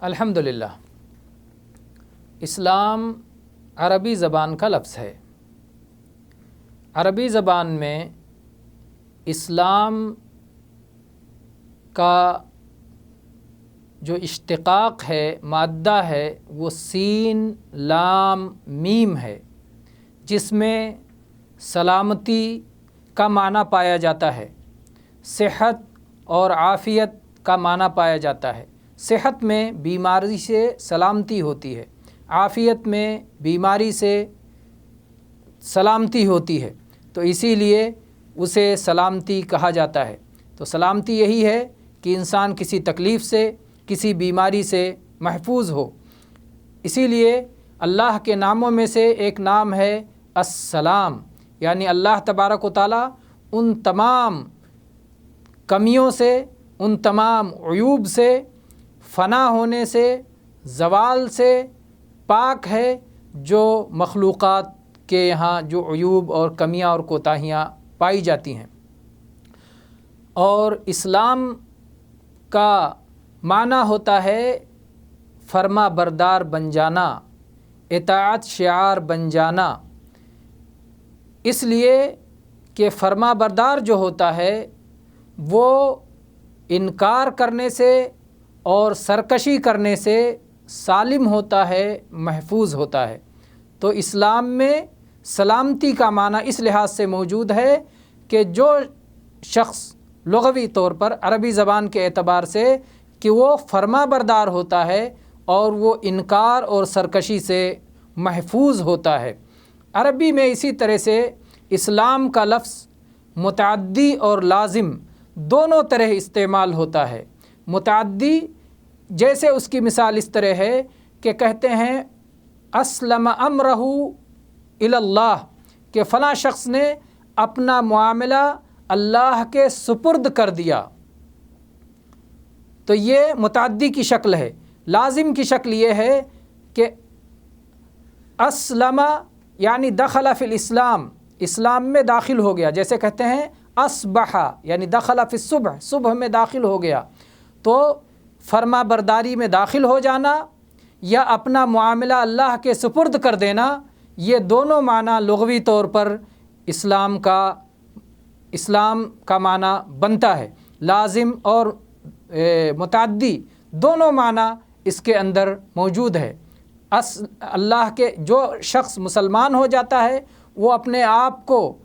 الحمدللہ، اسلام عربی زبان کا لفظ ہے۔ عربی زبان میں اسلام کا جو اشتقاق ہے، مادہ ہے، وہ سین لام میم ہے، جس میں سلامتی کا معنی پایا جاتا ہے، صحت اور عافیت کا معنی پایا جاتا ہے۔ صحت میں بیماری سے سلامتی ہوتی ہے، عافیت میں بیماری سے سلامتی ہوتی ہے، تو اسی لیے اسے سلامتی کہا جاتا ہے۔ تو سلامتی یہی ہے کہ انسان کسی تکلیف سے، کسی بیماری سے محفوظ ہو۔ اسی لیے اللہ کے ناموں میں سے ایک نام ہے السلام، یعنی اللہ تبارک و تعالیٰ ان تمام کمیوں سے، ان تمام عیوب سے، فنا ہونے سے، زوال سے پاک ہے، جو مخلوقات کے یہاں جو عیوب اور کمیاں اور کوتاہیاں پائی جاتی ہیں۔ اور اسلام کا معنی ہوتا ہے فرما بردار بن جانا، اطاعت شعار بن جانا، اس لیے کہ فرما بردار جو ہوتا ہے وہ انکار کرنے سے اور سرکشی کرنے سے سالم ہوتا ہے، محفوظ ہوتا ہے۔ تو اسلام میں سلامتی کا معنی اس لحاظ سے موجود ہے کہ جو شخص لغوی طور پر عربی زبان کے اعتبار سے کہ وہ فرما بردار ہوتا ہے اور وہ انکار اور سرکشی سے محفوظ ہوتا ہے۔ عربی میں اسی طرح سے اسلام کا لفظ متعدی اور لازم دونوں طرح استعمال ہوتا ہے۔ متعدی جیسے اس کی مثال اس طرح ہے کہ کہتے ہیں اسلم امرہ الی اللہ، کہ فلاں شخص نے اپنا معاملہ اللہ کے سپرد کر دیا، تو یہ متعدی کی شکل ہے۔ لازم کی شکل یہ ہے کہ اسلم یعنی دخل فی الاسلام، اسلام میں داخل ہو گیا، جیسے کہتے ہیں اصبح یعنی دخل فی الصبح، صبح میں داخل ہو گیا۔ تو فرما برداری میں داخل ہو جانا یا اپنا معاملہ اللہ کے سپرد کر دینا، یہ دونوں معنی لغوی طور پر اسلام کا معنی بنتا ہے۔ لازم اور متعدی دونوں معنی اس کے اندر موجود ہے۔ اللہ کے جو شخص مسلمان ہو جاتا ہے وہ اپنے آپ کو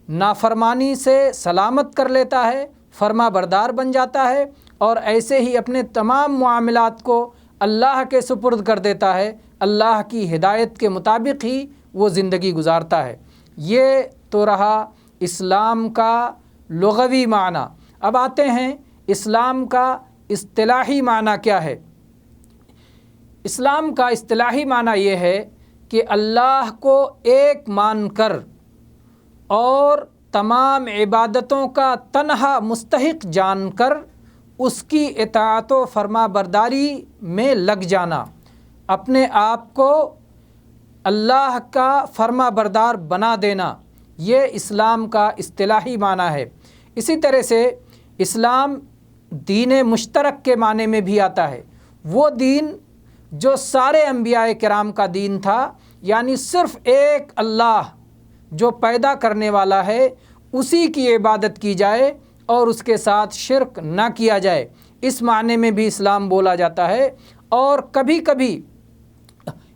نافرمانی سے سلامت کر لیتا ہے، فرما بردار بن جاتا ہے، اور ایسے ہی اپنے تمام معاملات کو اللہ کے سپرد کر دیتا ہے، اللہ کی ہدایت کے مطابق ہی وہ زندگی گزارتا ہے۔ یہ تو رہا اسلام کا لغوی معنی۔ اب آتے ہیں اسلام کا اصطلاحی معنی کیا ہے۔ اسلام کا اصطلاحی معنی یہ ہے کہ اللہ کو ایک مان کر اور تمام عبادتوں کا تنہا مستحق جان کر اس کی اطاعت و فرما برداری میں لگ جانا، اپنے آپ کو اللہ کا فرما بردار بنا دینا، یہ اسلام کا اصطلاحی معنی ہے۔ اسی طرح سے اسلام دین مشترک کے معنی میں بھی آتا ہے، وہ دین جو سارے انبیاء کرام کا دین تھا، یعنی صرف ایک اللہ جو پیدا کرنے والا ہے اسی کی عبادت کی جائے اور اس کے ساتھ شرک نہ کیا جائے، اس معنی میں بھی اسلام بولا جاتا ہے۔ اور کبھی کبھی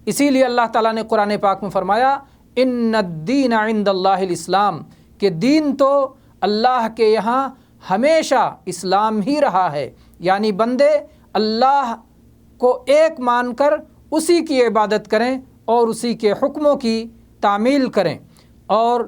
اسی لیے اللہ تعالیٰ نے قرآن پاک میں فرمایا ان الدین عند اللہ الاسلام، کہ دین تو اللہ کے یہاں ہمیشہ اسلام ہی رہا ہے، یعنی بندے اللہ کو ایک مان کر اسی کی عبادت کریں اور اسی کے حکموں کی تعمیل کریں۔ اور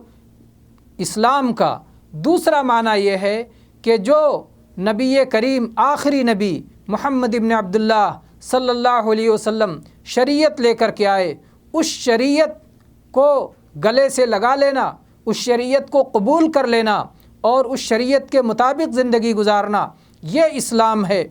اسلام کا دوسرا معنی یہ ہے کہ جو نبی کریم آخری نبی محمد ابن عبداللہ صلی اللہ علیہ وسلم شریعت لے کر کے آئے، اس شریعت کو گلے سے لگا لینا، اس شریعت کو قبول کر لینا اور اس شریعت کے مطابق زندگی گزارنا، یہ اسلام ہے،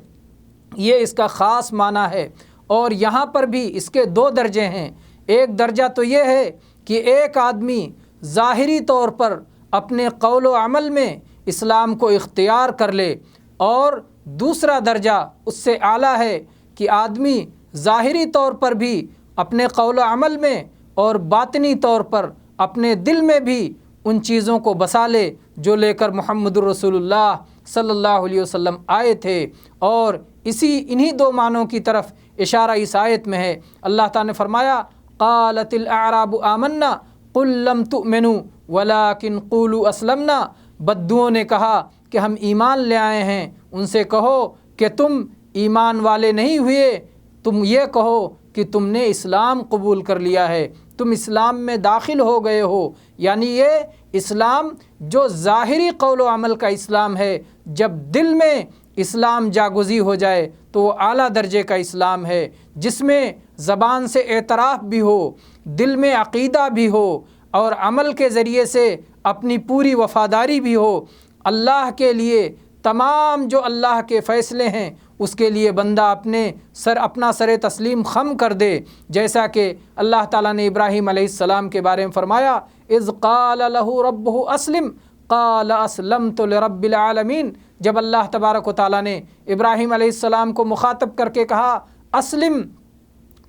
یہ اس کا خاص معنی ہے۔ اور یہاں پر بھی اس کے دو درجے ہیں۔ ایک درجہ تو یہ ہے کہ ایک آدمی ظاہری طور پر اپنے قول و عمل میں اسلام کو اختیار کر لے، اور دوسرا درجہ اس سے اعلیٰ ہے کہ آدمی ظاہری طور پر بھی اپنے قول و عمل میں اور باطنی طور پر اپنے دل میں بھی ان چیزوں کو بسا لے جو لے کر محمد الرسول اللہ صلی اللہ علیہ وسلم آئے تھے۔ اور انہی دو معنوں کی طرف اشارہ اس آیت میں ہے۔ اللہ تعالیٰ نے فرمایا قالت الاعراب آمنا قل لم تؤمنوا ولکن قولوا اسلمنا، بدوؤں نے کہا کہ ہم ایمان لے آئے ہیں، ان سے کہو کہ تم ایمان والے نہیں ہوئے، تم یہ کہو کہ تم نے اسلام قبول کر لیا ہے، تم اسلام میں داخل ہو گئے ہو۔ یعنی یہ اسلام جو ظاہری قول و عمل کا اسلام ہے، جب دل میں اسلام جاگزی ہو جائے تو وہ اعلیٰ درجے کا اسلام ہے، جس میں زبان سے اعتراف بھی ہو، دل میں عقیدہ بھی ہو، اور عمل کے ذریعے سے اپنی پوری وفاداری بھی ہو۔ اللہ کے لیے تمام جو اللہ کے فیصلے ہیں اس کے لیے بندہ اپنا سر تسلیم خم کر دے، جیسا کہ اللہ تعالیٰ نے ابراہیم علیہ السلام کے بارے میں فرمایا اذ قال له ربه اسلم قال اسلمت لرب العالمین۔ جب اللہ تبارک و تعالیٰ نے ابراہیم علیہ السلام کو مخاطب کر کے کہا اسلم،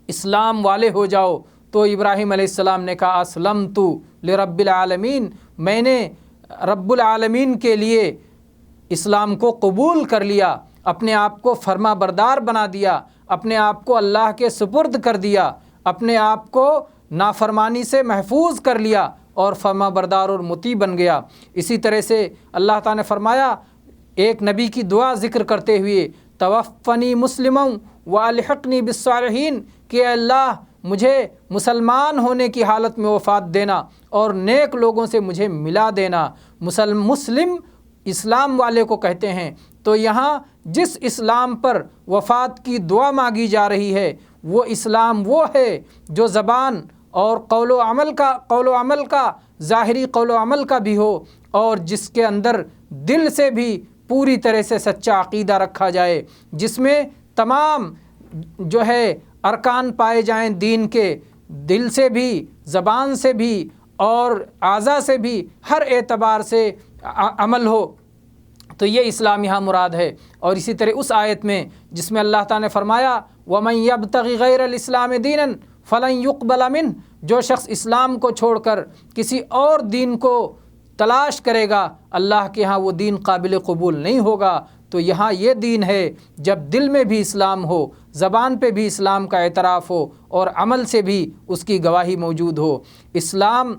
اسلام والے ہو جاؤ، تو ابراہیم علیہ السلام نے کہا اسلمت لرب العالمین، میں نے رب العالمین کے لیے اسلام کو قبول کر لیا، اپنے آپ کو فرما بردار بنا دیا، اپنے آپ کو اللہ کے سپرد کر دیا، اپنے آپ کو نافرمانی سے محفوظ کر لیا اور فرما بردار اور مطیع بن گیا۔ اسی طرح سے اللہ تعالیٰ نے فرمایا ایک نبی کی دعا ذکر کرتے ہوئے توفنی مسلما والحقنی بالصالحین، کہ اللہ مجھے مسلمان ہونے کی حالت میں وفات دینا اور نیک لوگوں سے مجھے ملا دینا۔ مسلم اسلام والے کو کہتے ہیں۔ تو یہاں جس اسلام پر وفات کی دعا مانگی جا رہی ہے وہ اسلام وہ ہے جو زبان اور قول و عمل کا ظاہری قول و عمل کا بھی ہو، اور جس کے اندر دل سے بھی پوری طرح سے سچا عقیدہ رکھا جائے، جس میں تمام جو ہے ارکان پائے جائیں دین کے، دل سے بھی، زبان سے بھی اور اعضاء سے بھی، ہر اعتبار سے عمل ہو، تو یہ اسلام یہاں مراد ہے۔ اور اسی طرح اس آیت میں جس میں اللہ تعالیٰ نے فرمایا وَمَن يَبْتَغِ غَيْرَ الْإِسْلَامِ دِينًا فَلَن يُقْبَلَ مِنْهُ، جو شخص اسلام کو چھوڑ کر کسی اور دین کو تلاش کرے گا اللہ کے ہاں وہ دین قابل قبول نہیں ہوگا۔ تو یہاں یہ دین ہے جب دل میں بھی اسلام ہو، زبان پہ بھی اسلام کا اعتراف ہو اور عمل سے بھی اس کی گواہی موجود ہو۔ اسلام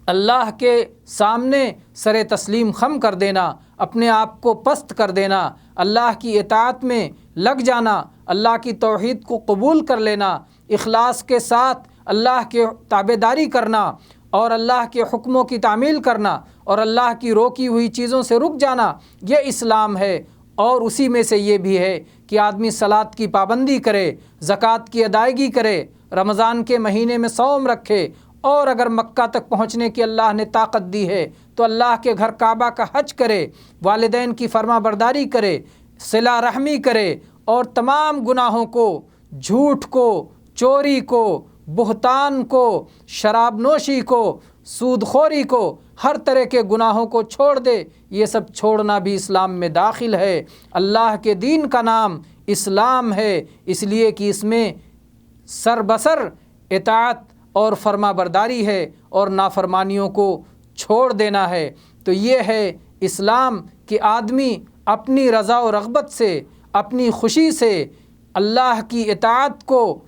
اللہ کے سامنے سر تسلیم خم کر دینا، اپنے آپ کو پست کر دینا، اللہ کی اطاعت میں لگ جانا، اللہ کی توحید کو قبول کر لینا، اخلاص کے ساتھ اللہ کے تابعداری کرنا اور اللہ کے حکموں کی تعمیل کرنا اور اللہ کی روکی ہوئی چیزوں سے رک جانا، یہ اسلام ہے۔ اور اسی میں سے یہ بھی ہے کہ آدمی صلاۃ کی پابندی کرے، زکوٰۃ کی ادائیگی کرے، رمضان کے مہینے میں صوم رکھے، اور اگر مکہ تک پہنچنے کی اللہ نے طاقت دی ہے تو اللہ کے گھر کعبہ کا حج کرے، والدین کی فرما برداری کرے، صلہ رحمی کرے، اور تمام گناہوں کو، جھوٹ کو، چوری کو، بہتان کو، شراب نوشی کو، سود خوری کو، ہر طرح کے گناہوں کو چھوڑ دے۔ یہ سب چھوڑنا بھی اسلام میں داخل ہے۔ اللہ کے دین کا نام اسلام ہے، اس لیے کہ اس میں سر بسر اطاعت اور فرما برداری ہے اور نافرمانیوں کو چھوڑ دینا ہے۔ تو یہ ہے اسلام کہ آدمی اپنی رضا و رغبت سے، اپنی خوشی سے اللہ کی اطاعت کو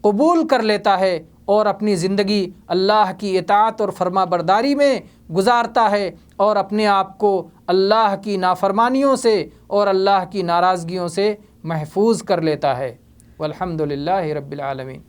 قبول کر لیتا ہے اور اپنی زندگی اللہ کی اطاعت اور فرما برداری میں گزارتا ہے، اور اپنے آپ کو اللہ کی نافرمانیوں سے اور اللہ کی ناراضگیوں سے محفوظ کر لیتا ہے۔ والحمدللہ رب العالمین۔